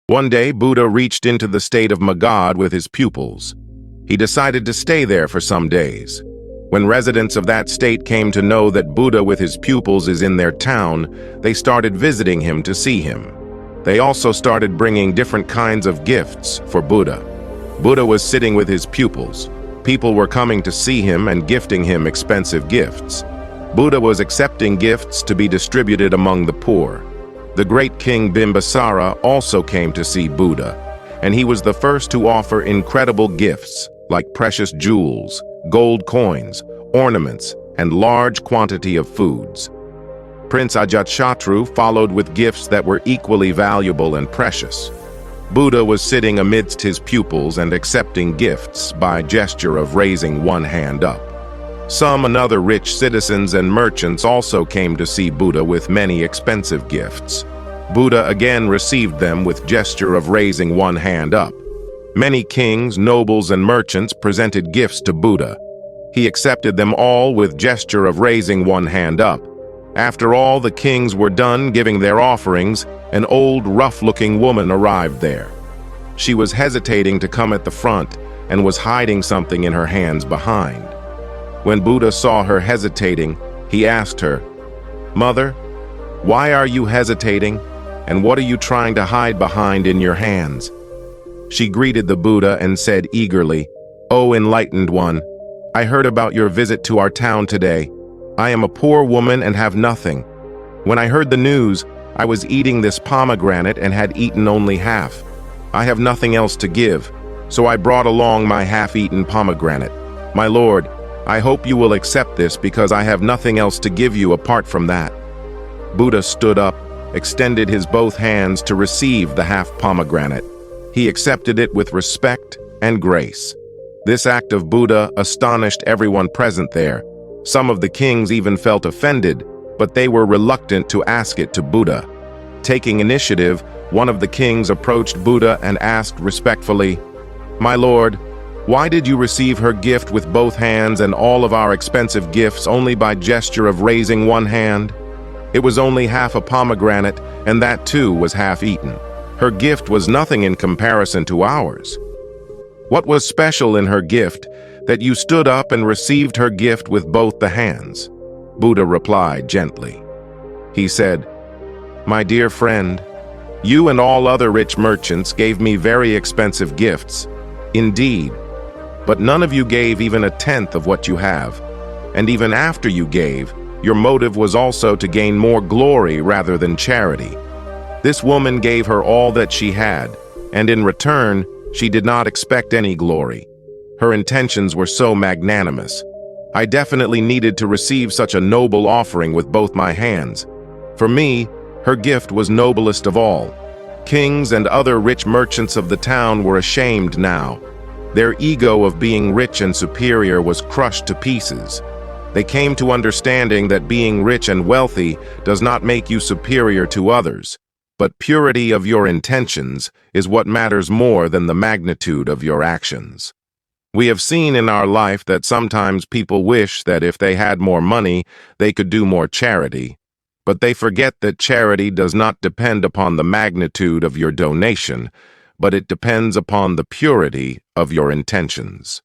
One day, Buddha reached into the state of Magad with his pupils. He decided to stay there for some days. When residents of that state came to know that Buddha with his pupils is in their town, they started visiting him to see him. They also started bringing different kinds of gifts for Buddha. Buddha was sitting with his pupils. People were coming to see him and gifting him expensive gifts. Buddha was accepting gifts to be distributed among the poor. The great king Bimbisara also came to see Buddha, and he was the first to offer incredible gifts like precious jewels, gold coins, ornaments, and large quantity of foods. Prince Ajatashatru followed with gifts that were equally valuable and precious. Buddha was sitting amidst his pupils and accepting gifts by gesture of raising one hand up. Some and other rich citizens and merchants also came to see Buddha with many expensive gifts. Buddha again received them with gesture of raising one hand up. Many kings, nobles, and merchants presented gifts to Buddha. He accepted them all with gesture of raising one hand up. After all the kings were done giving their offerings, an old, rough-looking woman arrived there. She was hesitating to come at the front and was hiding something in her hands behind. When Buddha saw her hesitating, he asked her, "Mother, why are you hesitating, and what are you trying to hide behind in your hands?" She greeted the Buddha and said eagerly, "O enlightened one, I heard about your visit to our town today. I am a poor woman and have nothing. When I heard the news, I was eating this pomegranate and had eaten only half. I have nothing else to give, so I brought along my half-eaten pomegranate. My Lord, I hope you will accept this because I have nothing else to give you apart from that." Buddha stood up, extended his both hands to receive the half pomegranate. He accepted it with respect and grace. This act of Buddha astonished everyone present there. Some of the kings even felt offended, but they were reluctant to ask it to Buddha. Taking initiative, one of the kings approached Buddha and asked respectfully, "My Lord, why did you receive her gift with both hands and all of our expensive gifts only by gesture of raising one hand? It was only half a pomegranate, and that too was half eaten. Her gift was nothing in comparison to ours. What was special in her gift that you stood up and received her gift with both the hands?" Buddha replied gently. He said, "My dear friend, you and all other rich merchants gave me very expensive gifts. Indeed, but none of you gave even a tenth of what you have. And even after you gave, your motive was also to gain more glory rather than charity. This woman gave her all that she had, and in return, she did not expect any glory. Her intentions were so magnanimous. I definitely needed to receive such a noble offering with both my hands. For me, her gift was noblest of all. Kings and other rich merchants of the town were ashamed now. Their ego of being rich and superior was crushed to pieces. They came to understanding that being rich and wealthy does not make you superior to others, but purity of your intentions is what matters more than the magnitude of your actions. We have seen in our life that sometimes people wish that if they had more money, they could do more charity, but they forget that charity does not depend upon the magnitude of your donation, but it depends upon the purity of your intentions.